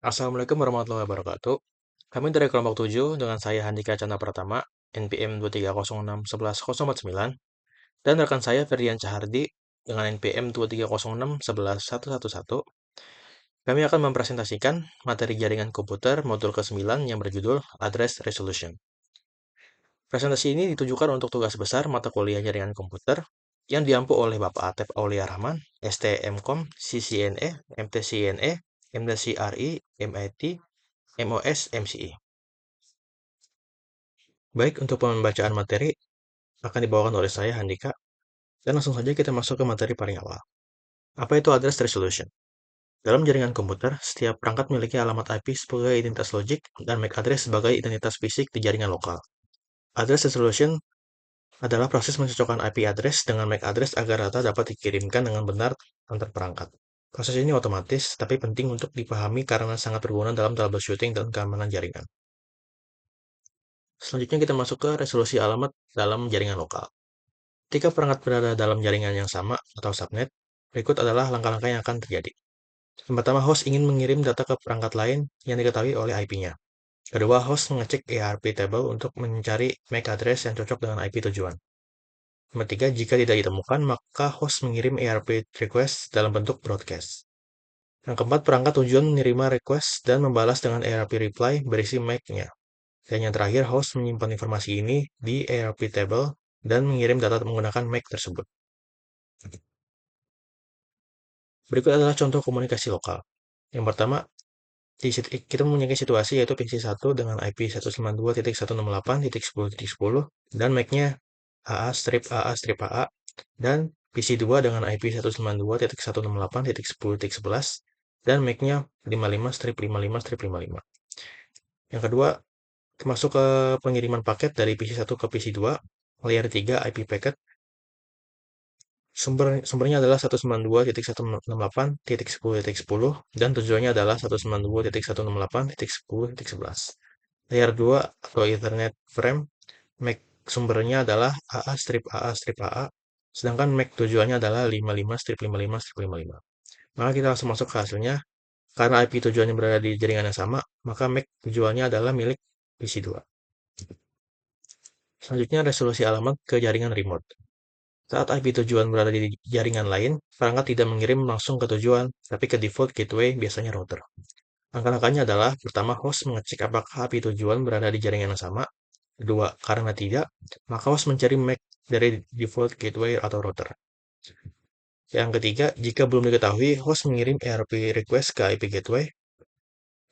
Assalamualaikum warahmatullahi wabarakatuh. Kami dari kelompok 7 dengan saya Handika Chandra Pratama, NPM 23061149, dan rekan saya Ferdian Cahardi dengan NPM 23061111. Kami akan mempresentasikan materi jaringan komputer modul ke-9 yang berjudul Address Resolution. Presentasi ini ditujukan untuk tugas besar mata kuliah jaringan komputer yang diampu oleh Bapak Atep Aulia Rahman, STMKOM, CCNE, MTCNE, MTCRI, MIT, MOS, MCI. Baik, untuk pembacaan materi akan dibawakan oleh saya, Handika, dan langsung saja kita masuk ke materi paling awal. Apa itu address resolution? Dalam jaringan komputer, setiap perangkat memiliki alamat IP sebagai identitas logik dan MAC address sebagai identitas fisik di jaringan lokal. Address resolution adalah proses mencocokkan IP address dengan MAC address agar data dapat dikirimkan dengan benar antar perangkat. Proses ini otomatis, tapi penting untuk dipahami karena sangat berguna dalam troubleshooting dan keamanan jaringan. Selanjutnya kita masuk ke resolusi alamat dalam jaringan lokal. Ketika perangkat berada dalam jaringan yang sama atau subnet, berikut adalah langkah-langkah yang akan terjadi. Yang pertama, host ingin mengirim data ke perangkat lain yang diketahui oleh IP-nya. Kedua, host mengecek ERP table untuk mencari MAC address yang cocok dengan IP tujuan. Yang ketiga, jika tidak ditemukan, maka host mengirim ERP request dalam bentuk broadcast. Yang keempat, perangkat tujuan menerima request dan membalas dengan ERP reply berisi MAC-nya. Dan yang terakhir, host menyimpan informasi ini di ERP table dan mengirim data menggunakan MAC tersebut. Berikut adalah contoh komunikasi lokal. Yang pertama, kita mempunyai situasi yaitu PC 1 dengan IP 192.168.10.10 dan MAC-nya AA-AA-AA dan PC 2 dengan IP 192.168.10.11 dan MAC-nya 55-55-55. Yang kedua, masuk ke pengiriman paket dari PC 1 ke PC 2, layer 3 IP packet. Sumbernya adalah 192.168.10.10 dan tujuannya adalah 192.168.10.11. Layer 2 atau Ethernet frame, MAC sumbernya adalah AA-AA-AA, sedangkan MAC tujuannya adalah 55-55-55. Maka kita langsung masuk ke hasilnya. Karena IP tujuannya berada di jaringan yang sama, maka MAC tujuannya adalah milik PC 2. Selanjutnya resolusi alamat ke jaringan remote. Saat IP tujuan berada di jaringan lain, perangkat tidak mengirim langsung ke tujuan, tapi ke default gateway, biasanya router. Langkah-langkahnya adalah, pertama, host mengecek apakah IP tujuan berada di jaringan yang sama. Kedua, karena tidak, maka host mencari MAC dari default gateway atau router. Yang ketiga, jika belum diketahui, host mengirim ERP request ke IP gateway,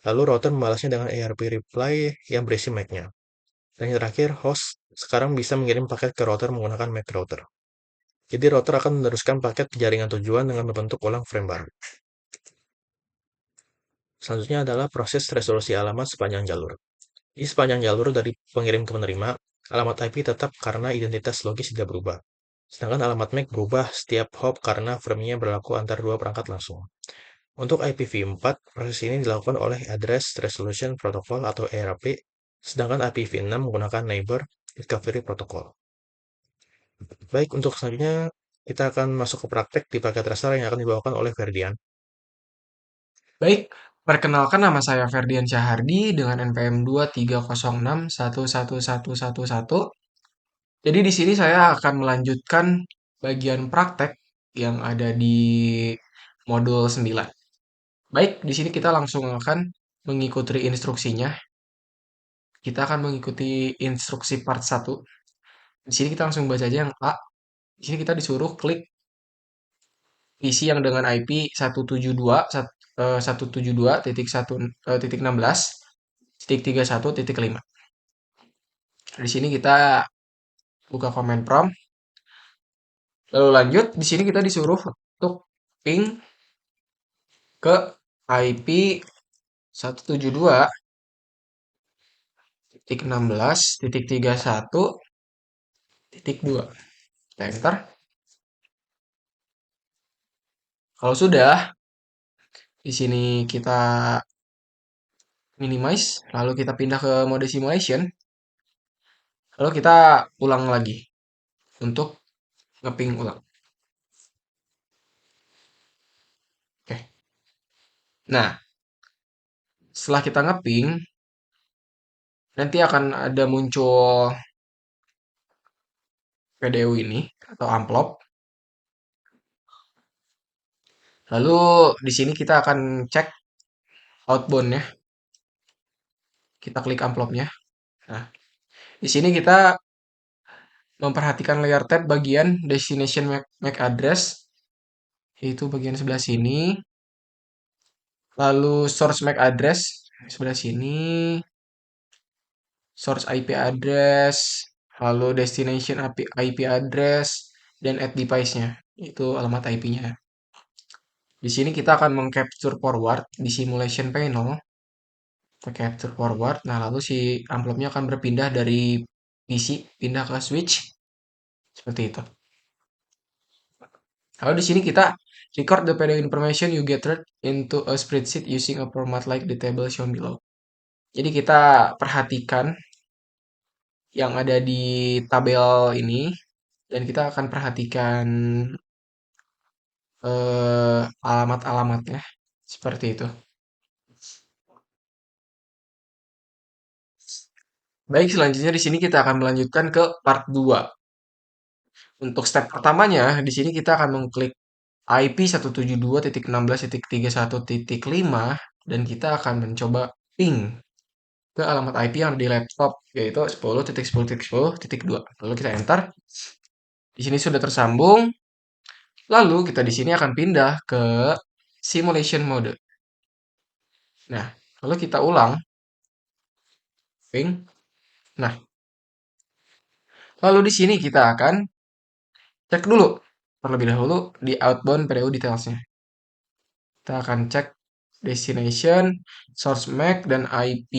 lalu router membalasnya dengan ERP reply yang berisi MAC-nya. Dan yang terakhir, host sekarang bisa mengirim paket ke router menggunakan MAC router. Jadi router akan meneruskan paket jaringan tujuan dengan membentuk ulang frame baru. Selanjutnya adalah proses resolusi alamat sepanjang jalur. Di sepanjang jalur dari pengirim ke penerima, alamat IP tetap karena identitas logis tidak berubah. Sedangkan alamat MAC berubah setiap hop karena frame-nya berlaku antar dua perangkat langsung. Untuk IPv4, proses ini dilakukan oleh Address Resolution Protocol atau ERP, sedangkan IPv6 menggunakan Neighbor Recovery Protocol. Baik, untuk selanjutnya kita akan masuk ke praktek di paket raster yang akan dibawakan oleh Ferdian. Baik, perkenalkan nama saya Ferdian Syahardi dengan NPM 230611111. Jadi di sini saya akan melanjutkan bagian praktek yang ada di modul 9. Baik, di sini kita langsung akan mengikuti instruksinya. Kita akan mengikuti instruksi part 1. Di sini kita langsung baca aja yang A. Di sini kita disuruh klik PC yang dengan IP 172.172.1.16.5. Di sini kita buka command prompt. Lalu lanjut, di sini kita disuruh untuk ping ke IP 172.16.31.2. Kita enter. Kalau sudah, di sini kita minimize, lalu kita pindah ke mode simulation, lalu kita ulang lagi untuk ngeping ulang. Oke. Nah, Setelah kita ngeping, nanti akan ada muncul PDU ini atau amplop. Lalu di sini kita akan cek outbound ya. Kita klik amplopnya. Nah, di sini kita memperhatikan layer tab bagian destination MAC address, yaitu bagian sebelah sini. Lalu source MAC address sebelah sini, source IP address, lalu destination IP address, dan add device-nya. Itu alamat IP-nya. Di sini kita akan mengcapture forward di simulation panel. Kita capture forward. Nah, lalu si amplopnya akan berpindah dari PC, pindah ke switch. Seperti itu. Lalu di sini kita record the PD information you gathered into a spreadsheet using a format like the table shown below. Jadi kita perhatikan yang ada di tabel ini dan kita akan perhatikan alamat-alamatnya seperti itu. Baik, selanjutnya di sini kita akan melanjutkan ke part 2. Untuk step pertamanya, di sini kita akan mengklik IP 172.16.31.5 dan kita akan mencoba ping ke alamat IP yang ada di laptop yaitu 10.10.10.2. Lalu kita enter. Di sini sudah tersambung. Lalu kita di sini akan pindah ke simulation mode. Nah, lalu kita ulang ping. Nah, lalu di sini kita akan cek dulu terlebih dahulu di outbound PDU detailsnya. Kita akan cek destination, source MAC, dan IP.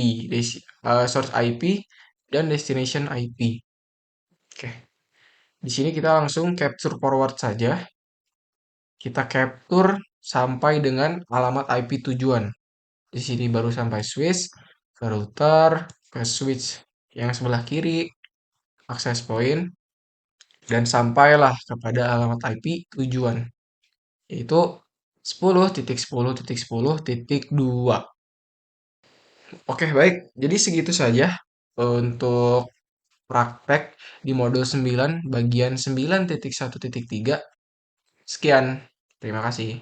Source IP dan destination IP. Oke. Di sini kita langsung capture forward saja. Kita capture sampai dengan alamat IP tujuan. Di sini baru sampai switch, ke router, ke switch yang sebelah kiri, access point, dan sampailah kepada alamat IP tujuan, yaitu 10.10.10.2. Oke, baik. Jadi segitu saja untuk praktek di modul 9 bagian 9.1.3. Sekian. Terima kasih.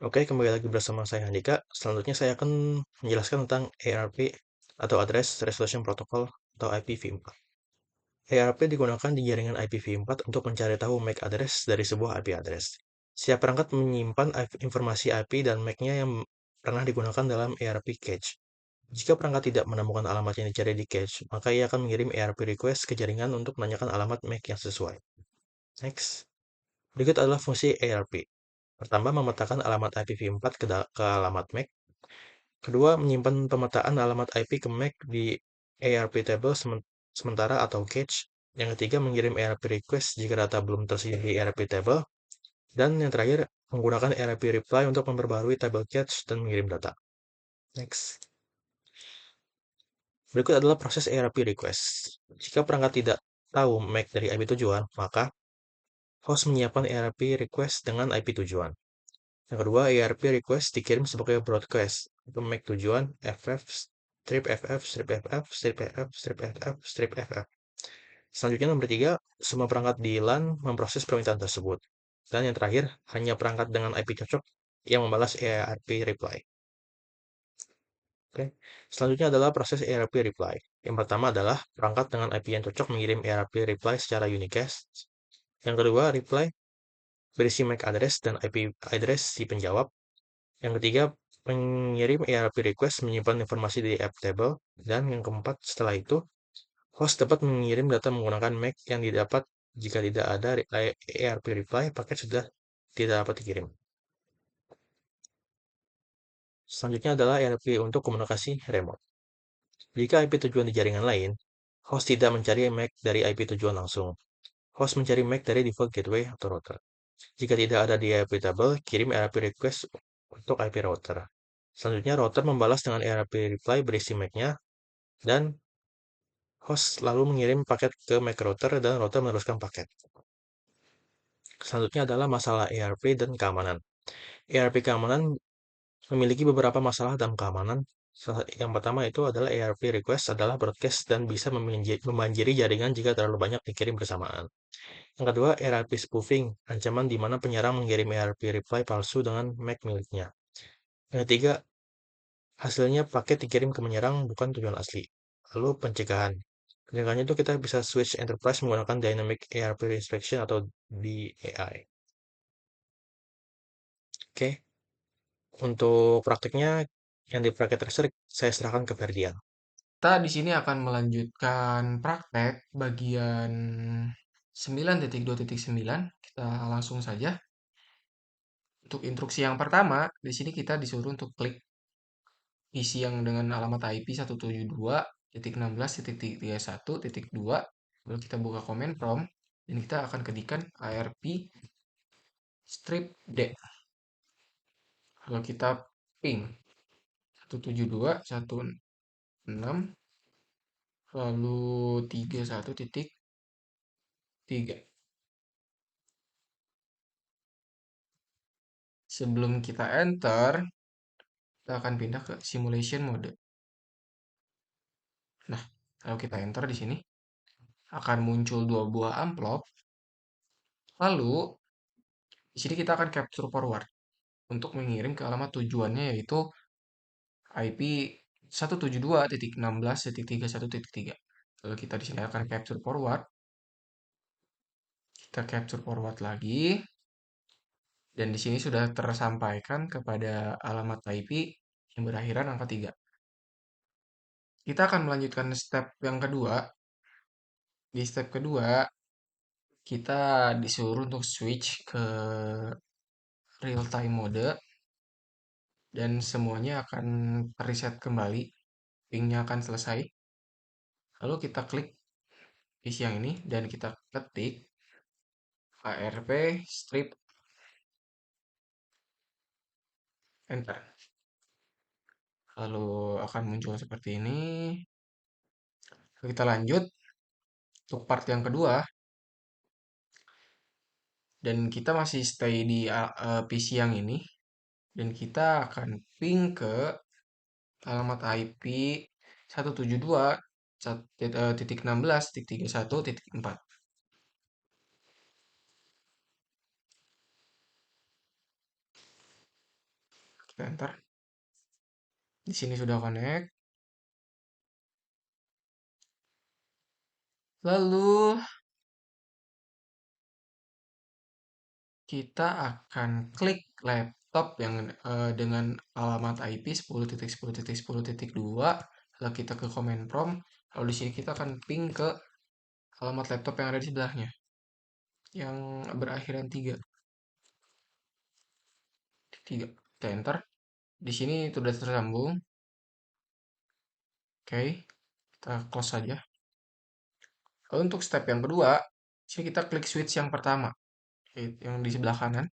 Oke, kembali lagi bersama saya Handika. Selanjutnya saya akan menjelaskan tentang ARP atau Address Resolution Protocol atau IPv4. ARP digunakan di jaringan IPv4 untuk mencari tahu MAC address dari sebuah IP address. Setiap perangkat menyimpan informasi IP dan MAC-nya yang pernah digunakan dalam ARP cache. Jika perangkat tidak menemukan alamat yang dicari di cache, maka ia akan mengirim ARP request ke jaringan untuk menanyakan alamat MAC yang sesuai. Next. Berikut adalah fungsi ARP. Pertama, memetakan alamat IPv4 ke alamat MAC. Kedua, menyimpan pemetaan alamat IP ke MAC di ARP table sementara atau cache. Yang ketiga, mengirim ARP request jika data belum tersedia di ARP table. Dan yang terakhir, menggunakan ARP reply untuk memperbarui table cache dan mengirim data. Next. Berikut adalah proses ARP request. Jika perangkat tidak tahu MAC dari IP tujuan, maka host menyiapkan ARP request dengan IP tujuan. Yang kedua, ARP request dikirim sebagai broadcast ke MAC tujuan FF, strip FF, strip FF, strip FF, strip FF, strip FF. Selanjutnya nomor 3, semua perangkat di LAN memproses permintaan tersebut. Dan yang terakhir, hanya perangkat dengan IP cocok yang membalas ARP reply. Oke. Selanjutnya adalah proses ARP reply. Yang pertama adalah perangkat dengan IP yang cocok mengirim ARP reply secara unicast. Yang kedua, reply berisi MAC address dan IP address si penjawab. Yang ketiga, mengirim ARP request menyimpan informasi di app table. Dan yang keempat, setelah itu, host dapat mengirim data menggunakan MAC yang didapat jika tidak ada ARP reply, paket sudah tidak dapat dikirim. Selanjutnya adalah ARP untuk komunikasi remote. Jika IP tujuan di jaringan lain, host tidak mencari MAC dari IP tujuan langsung. Host mencari MAC dari default gateway atau router. Jika tidak ada di ARP table, kirim ARP request untuk IP router. Selanjutnya, router membalas dengan ARP reply berisi MAC-nya, dan host lalu mengirim paket ke MAC router dan router meneruskan paket. Selanjutnya adalah masalah ARP dan keamanan. ARP keamanan memiliki beberapa masalah dalam keamanan. Yang pertama itu adalah ARP request adalah broadcast dan bisa membanjiri jaringan jika terlalu banyak dikirim bersamaan. Yang kedua, ARP spoofing, ancaman di mana penyerang mengirim ARP reply palsu dengan MAC miliknya. Yang ketiga, hasilnya paket dikirim ke menyerang bukan tujuan asli. Lalu pencegahan. Pencegahannya itu kita bisa switch enterprise menggunakan dynamic ARP inspection atau DAI. Oke, untuk praktiknya yang di Praktek Tracer saya serahkan ke Ferdian. Kita di sini akan melanjutkan praktek bagian 9.2.9. Kita langsung saja. Untuk instruksi yang pertama, di sini kita disuruh untuk klik PC yang dengan alamat IP 172.16.31.2. Lalu kita buka command prompt dan kita akan ketikkan ARP strip D. Kalau kita ping 172.1.6 lalu 31.3. Sebelum kita enter, kita akan pindah ke simulation mode. Nah, kalau kita enter di sini, akan muncul dua buah amplop. Lalu, di sini kita akan capture forward untuk mengirim ke alamat tujuannya yaitu IP 172.16.31.3. Lalu kita di sini akan capture forward. Kita capture forward lagi. Dan di sini sudah tersampaikan kepada alamat IP yang berakhiran angka 3. Kita akan melanjutkan step yang kedua. Di step kedua, kita disuruh untuk switch ke real time mode dan semuanya akan reset kembali. Pingnya akan selesai. Lalu kita klik isi yang ini dan kita ketik ARP strip enter. Lalu akan muncul seperti ini. Kita lanjut untuk part yang kedua dan kita masih stay di PC yang ini dan kita akan ping ke alamat IP 172.16.31.4. Kita enter. Di sini sudah connect. Lalu kita akan klik laptop yang dengan alamat IP 10.10.10.2. Lalu kita ke command prompt. Lalu di sini kita akan ping ke alamat laptop yang ada di sebelahnya yang berakhiran 3. Kita enter. Di sini sudah tersambung. Oke, kita close saja. Lalu untuk step yang kedua, sini kita klik switch yang pertama, yang di sebelah kanan.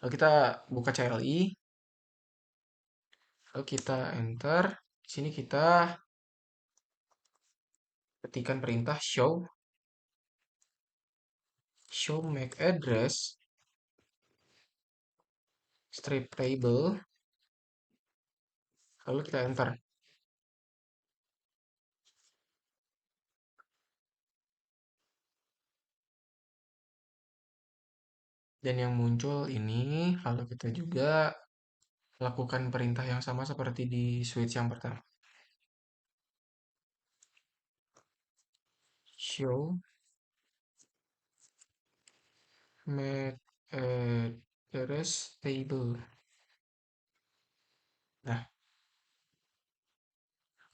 Lalu kita buka CLI, lalu kita enter. Di sini kita ketikkan perintah show MAC address strip table, lalu kita enter. Dan yang muncul ini, lalu kita juga lakukan perintah yang sama seperti di switch yang pertama. Show MAC address table. Nah,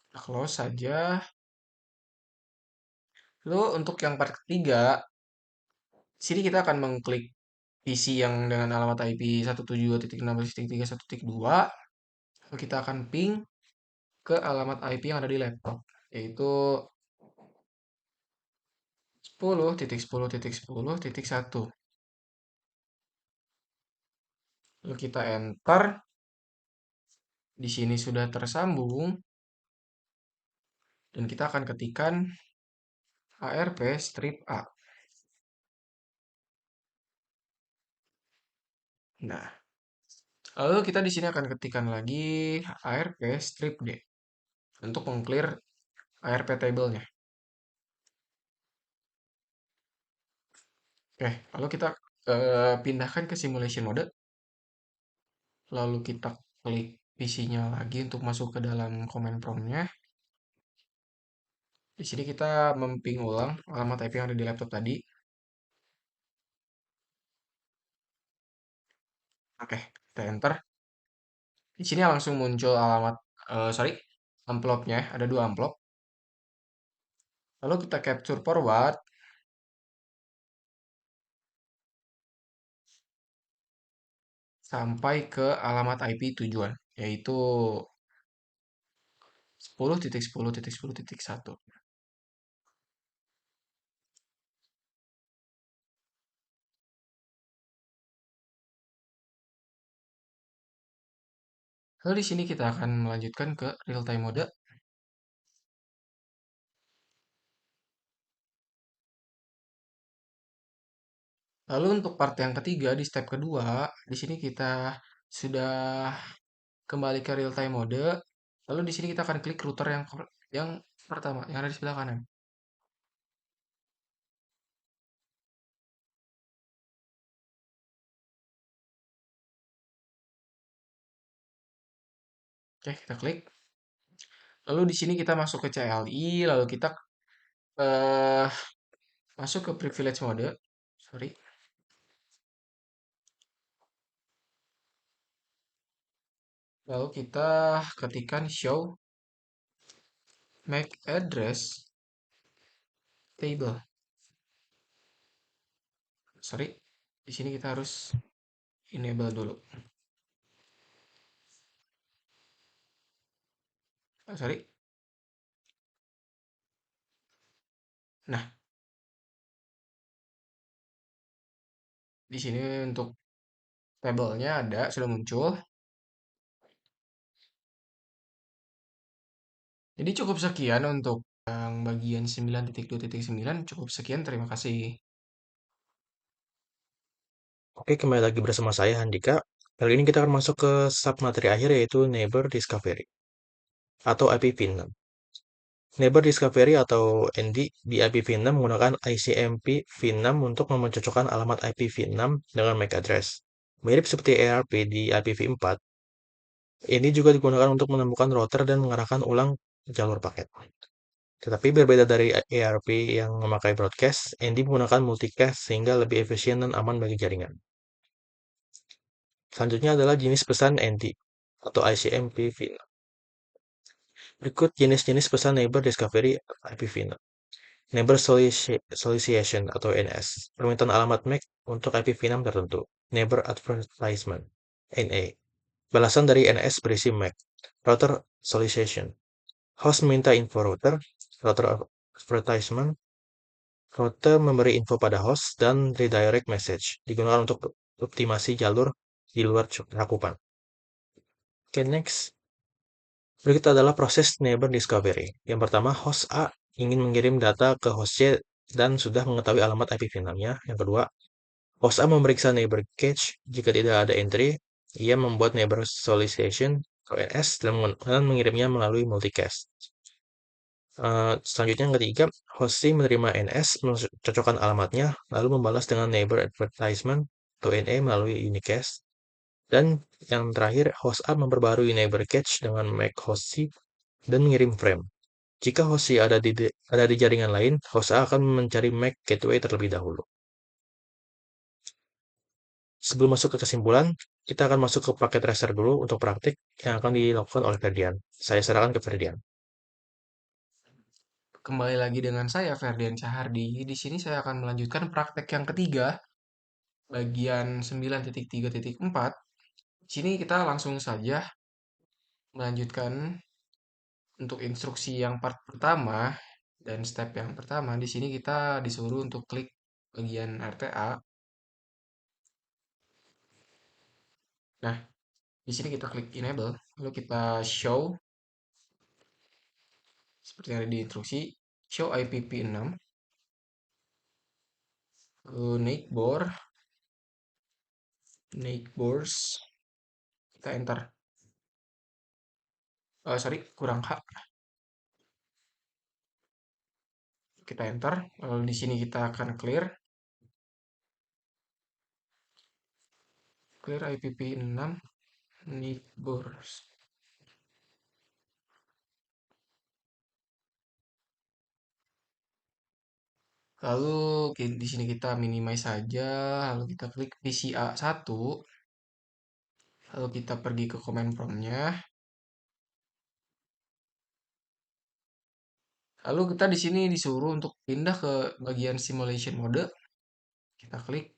kita close saja. Lalu untuk yang part ketiga, sini kita akan mengklik PC yang dengan alamat IP 172.16.31.2. Lalu kita akan ping ke alamat IP yang ada di laptop, yaitu 10.10.10.1. Lalu kita enter. Di sini sudah tersambung. Dan kita akan ketikkan ARP strip A. Nah, Lalu kita di sini akan ketikkan lagi ARP strip D untuk mengclear ARP table-nya. Oke, lalu kita pindahkan ke simulation mode. Lalu kita klik PC-nya lagi untuk masuk ke dalam command prompt-nya. Di sini kita memping ulang alamat IP yang ada di laptop tadi. Oke, kita enter. Di sini langsung muncul alamat, sorry, amplopnya. Ada dua amplop. Lalu kita capture forward sampai ke alamat IP tujuan, yaitu 10.10.10.1. Lalu di sini kita akan melanjutkan ke real time mode. Lalu untuk part yang ketiga di step kedua, di sini kita sudah kembali ke real time mode. Lalu di sini kita akan klik router yang pertama, yang ada di sebelah kanan. Oke, kita klik. Lalu di sini kita masuk ke CLI, lalu kita eh, masuk ke privilege mode. Sorry. Lalu kita ketikkan show MAC address table. Sorry. Di sini kita harus enable dulu. Sorry. Nah, di sini untuk tabelnya ada sudah muncul. Jadi cukup sekian untuk yang bagian 9.2.9. Cukup sekian, terima kasih. Oke, kembali lagi bersama saya Handika. Kali ini kita akan masuk ke sub materi akhir yaitu Neighbor Discovery atau IPv6. Neighbor Discovery atau ND di IPv6 menggunakan ICMP v6 untuk mencocokkan alamat IPv6 dengan MAC address. Mirip seperti ARP di IPv4, ini juga digunakan untuk menemukan router dan mengarahkan ulang jalur paket. Tetapi berbeda dari ARP yang memakai broadcast, ND menggunakan multicast sehingga lebih efisien dan aman bagi jaringan. Selanjutnya adalah jenis pesan ND atau ICMP v6. Berikut jenis-jenis pesan Neighbor Discovery IPv6. Neighbor Solicitation atau NS. Permintaan alamat MAC untuk IPv6 tertentu. Neighbor Advertisement NA. Balasan dari NS berisi MAC. Router Solicitation. Host meminta info router. Router Advertisement. Router memberi info pada host dan redirect message. Digunakan untuk optimasi jalur di luar cakupan. Oke, next. Berikut adalah proses neighbor discovery. Yang pertama, host A ingin mengirim data ke host C dan sudah mengetahui alamat IPv6-nya. Yang kedua, host A memeriksa neighbor cache. Jika tidak ada entry, ia membuat neighbor solicitation (ONS) dan mengirimnya melalui multicast. Selanjutnya yang ketiga, host C menerima NS, mencocokkan alamatnya, lalu membalas dengan neighbor advertisement atau NA melalui unicast. Dan yang terakhir, host A memperbarui neighbor cache dengan MAC host C dan mengirim frame. Jika host C ada di jaringan lain, host A akan mencari MAC gateway terlebih dahulu. Sebelum masuk ke kesimpulan, kita akan masuk ke paket tracer dulu untuk praktik yang akan dilakukan oleh Ferdian. Saya serahkan ke Ferdian. Kembali lagi dengan saya Ferdian Cahardi. Di sini saya akan melanjutkan praktek yang ketiga, bagian 9.3.4. Di sini kita langsung saja melanjutkan untuk instruksi yang part pertama dan step yang pertama. Di sini kita disuruh untuk klik bagian RTA. Nah, di sini kita klik enable, lalu kita show seperti yang ada di instruksi, show IPv6, lalu neighbors, Kita enter. Sorry, kurang H. Kita enter. Lalu di sini kita akan clear. Clear IPv6 neighbors. Lalu di sini kita minimize saja. Lalu kita klik PCA1. Lalu kita pergi ke command prompt-nya. Lalu kita di sini disuruh untuk pindah ke bagian simulation mode. Kita klik.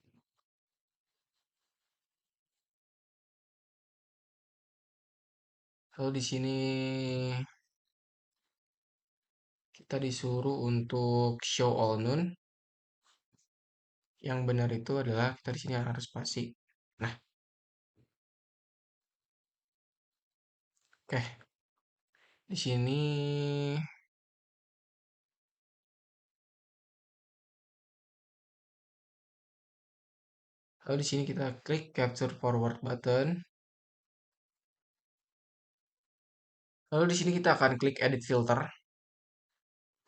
Lalu di sini kita disuruh untuk show all known. Yang benar itu adalah kita di sini harus spasi. Nah, oke. Di sini lalu di sini kita klik capture forward button. Lalu di sini kita akan klik edit filter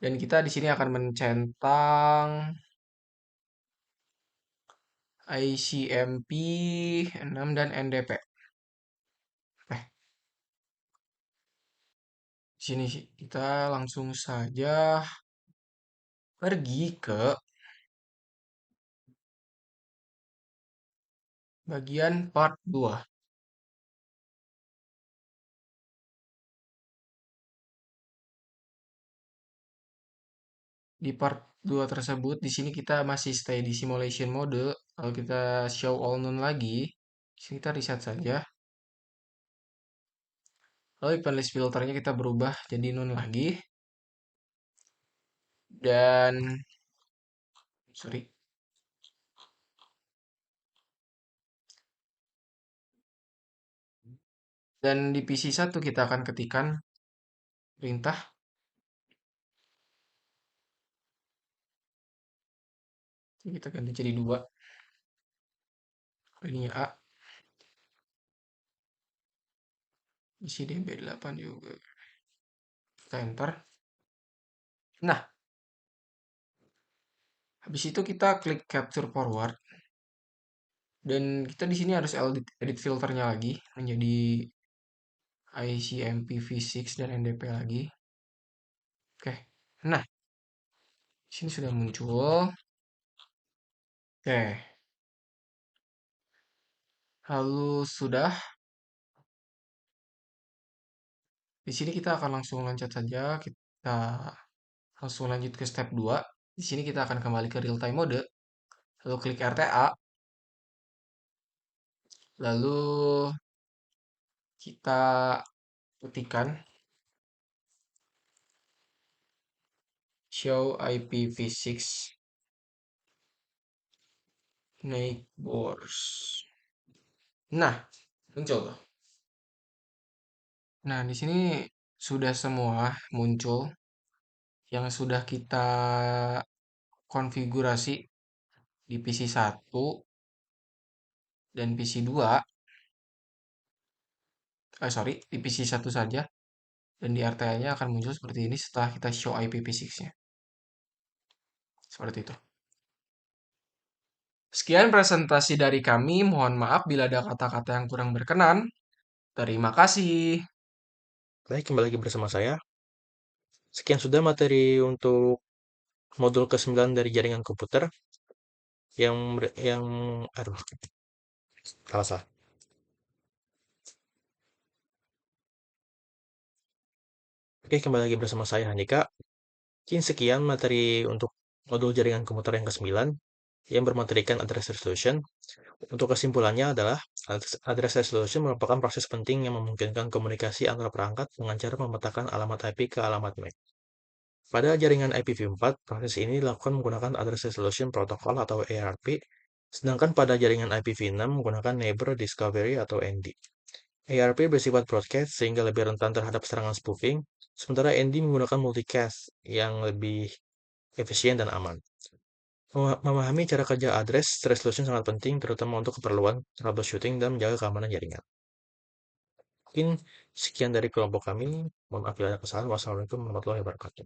dan kita di sini akan mencentang ICMP6 dan NDP. Oke, di sini kita langsung saja pergi ke bagian part 2. Di part 2 tersebut, di sini kita masih stay di simulation mode. Kalau kita show all known lagi, di sini kita reset saja. Lalu event list filternya kita berubah jadi none lagi. Dan, sorry. Dan di PC1 kita akan ketikkan perintah. Kita ganti jadi 2. Ini A. Isi DB8 juga. Kita enter. Nah, habis itu kita klik capture forward. Dan kita di sini harus edit filternya lagi menjadi ICMPv6 dan NDP lagi. Oke. Nah, di sini sudah muncul. Oke. Lalu sudah. Di sini kita akan langsung loncat saja. Kita langsung lanjut ke step 2. Di sini kita akan kembali ke real time mode. Lalu klik RTA. Lalu kita ketikkan show IPv6 neighbors. Nah, muncul tuh. Nah, di sini sudah semua muncul yang sudah kita konfigurasi di PC1 dan PC2. Sorry, di PC1 saja. Dan di RTA-nya akan muncul seperti ini setelah kita show IPv6-nya. Seperti itu. Sekian presentasi dari kami. Mohon maaf bila ada kata-kata yang kurang berkenan. Terima kasih. Baik, kembali lagi bersama saya. Sekian sudah materi untuk modul ke-9 dari jaringan komputer yang aduh, salah. Oke, kembali lagi bersama saya Handika. Sekian materi untuk modul jaringan komputer yang ke-9 yang bermaterikan address resolution. Untuk kesimpulannya adalah address resolution merupakan proses penting yang memungkinkan komunikasi antar perangkat dengan cara memetakan alamat IP ke alamat MAC. Pada jaringan IPv4, proses ini dilakukan menggunakan address resolution protocol atau ARP, sedangkan pada jaringan IPv6 menggunakan neighbor discovery atau ND. ARP bersifat broadcast sehingga lebih rentan terhadap serangan spoofing, sementara ND menggunakan multicast yang lebih efisien dan aman. Memahami cara kerja address resolution sangat penting, terutama untuk keperluan troubleshooting dan menjaga keamanan jaringan. Mungkin sekian dari kelompok kami. Mohon maaf bila ada kesalahan. Wassalamualaikum warahmatullahi wabarakatuh.